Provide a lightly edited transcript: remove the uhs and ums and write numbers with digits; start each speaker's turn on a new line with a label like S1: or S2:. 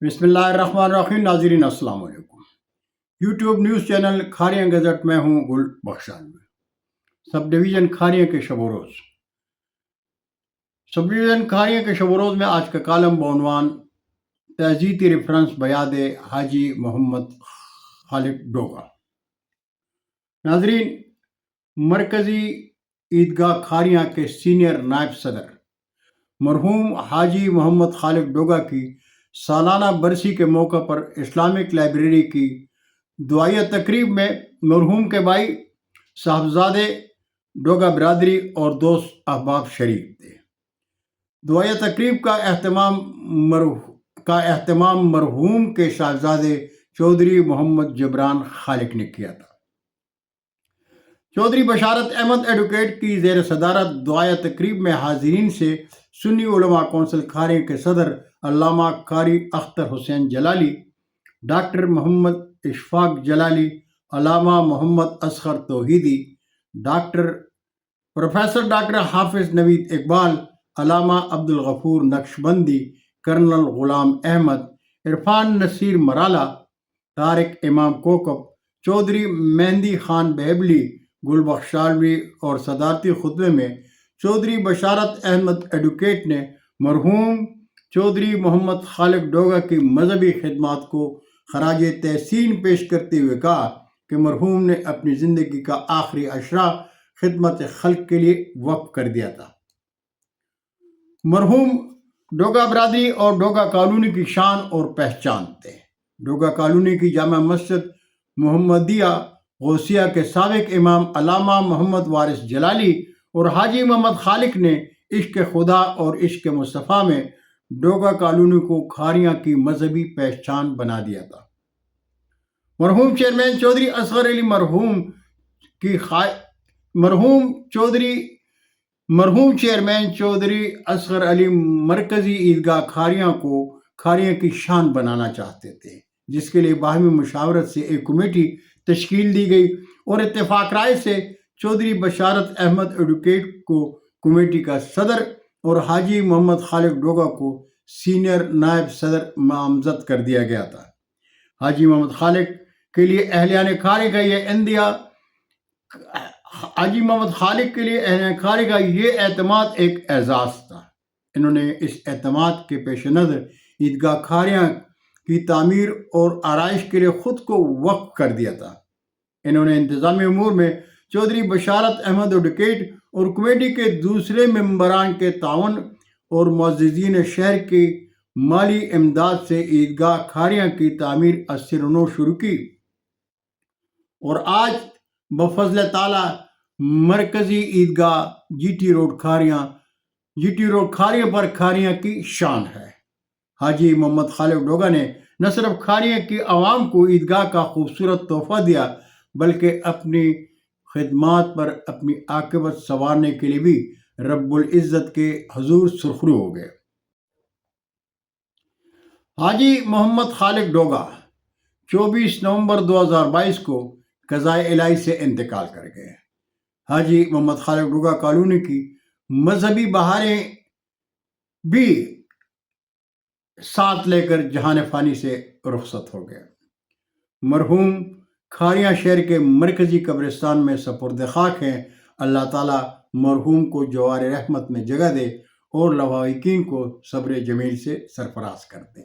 S1: بسم اللہ الرحمن الرحیم۔ ناظرین السلام علیکم۔ YouTube news channel Kharian gazette میں ہوں گل بخشان میں۔ سب ڈویژن کھاریاں کے شب و روز۔ سب ڈویژن کھاریاں کے شب و روز میں آج کا کالم بعنوان تعزیتی ریفرنس بیاد حاجی محمد خالق ڈوگا۔ ناظرین، مرکزی عیدگاہ کھاریاں کے سینئر نائب صدر مرحوم حاجی محمد خالق ڈوگا کی سالانہ برسی کے موقع پر اسلامک لائبریری کی دعائیہ تقریب میں مرحوم کے بھائی صاحبزادے ڈوگا برادری اور دوست احباب شریک تھے۔ دعائیہ تقریب کا اہتمام مرحوم کے صاحبزادے چودھری محمد جبران خالق نے کیا تھا۔ چودھری بشارت احمد ایڈوکیٹ کی زیر صدارت دعائیہ تقریب میں حاضرین سے سنی علماء کونسل کھاریاں کے صدر علامہ قاری اختر حسین جلالی، ڈاکٹر محمد اشفاق جلالی، علامہ محمد اصغر توحیدی، پروفیسر ڈاکٹر حافظ نوید اقبال، علامہ عبدالغفور نقشبندی، کرنل غلام احمد، عرفان نصیر مرالا، طارق امام کوکب، چودھری مہندی خان بہبلی، گل بخشالوی اور صدارتی خطبے میں چودھری بشارت احمد ایڈوکیٹ نے مرحوم چودھری محمد خالق ڈوگا کی مذہبی خدمات کو خراج تحسین پیش کرتے ہوئے کہا کہ مرحوم نے اپنی زندگی کا آخری اشرا خدمت خلق کے لیے وقف کر دیا تھا۔ مرحوم ڈوگا برادری اور ڈوگا کالونی کی شان اور پہچان تھے۔ ڈوگا کالونی کی جامع مسجد محمدیہ غوثیہ کے سابق امام علامہ محمد وارث جلالی اور حاجی محمد خالق نے عشق خدا اور عشق مصطفیٰ میں ڈوگا کالونی کو کھاریاں کی مذہبی پہچان بنا دیا تھا۔ مرحوم چیئرمین چودھری اصغر علی مرحوم چیئرمین چودھری اصغر علی مرکزی عیدگاہ کھاریاں کی شان بنانا چاہتے تھے، جس کے لیے باہمی مشاورت سے ایک کمیٹی تشکیل دی گئی اور اتفاق رائے سے چودھری بشارت احمد ایڈوکیٹ کو کمیٹی کا صدر اور حاجی محمد خالق ڈوگا کو سینئر نائب صدر نامزد کر دیا گیا تھا۔ حاجی محمد خالق کے لیے اہلیان کھاریاں کا یہ اعتماد ایک اعزاز تھا۔ انہوں نے اس اعتماد کے پیش نظر عیدگاہ کھاریاں کی تعمیر اور آرائش کے لیے خود کو وقف کر دیا تھا۔ انہوں نے انتظامی امور میں چودھری بشارت احمد ایڈوکیٹ اور کمیٹی کے دوسرے ممبران کے تعاون اور معززین شہر کی مالی امداد سے عیدگاہ کھاریاں کی تعمیر از نو شروع کی اور آج بفضل تعالی مرکزی عیدگاہ جی ٹی روڈ کھاریاں پر کھاریاں کی شان ہے۔ حاجی محمد خالق ڈوگا نے نہ صرف کھاریاں کی عوام کو عیدگاہ کا خوبصورت تحفہ دیا بلکہ اپنی خدمات پر اپنی عاقبت سنوارنے کے لیے بھی رب العزت کے حضور سرخرو ہو گئے۔ حاجی محمد خالق ڈوگا 24 نومبر 2022 کو قضائے الہی سے انتقال کر گئے۔ حاجی محمد خالق ڈوگا کالونی کی مذہبی بہاریں بھی ساتھ لے کر جہان فانی سے رخصت ہو گئے۔ مرحوم کھاریاں شہر کے مرکزی قبرستان میں سپرد خاک ہیں۔ اللہ تعالیٰ مرحوم کو جوار رحمت میں جگہ دے اور لواحقین کو صبر جمیل سے سرفراز کر دے۔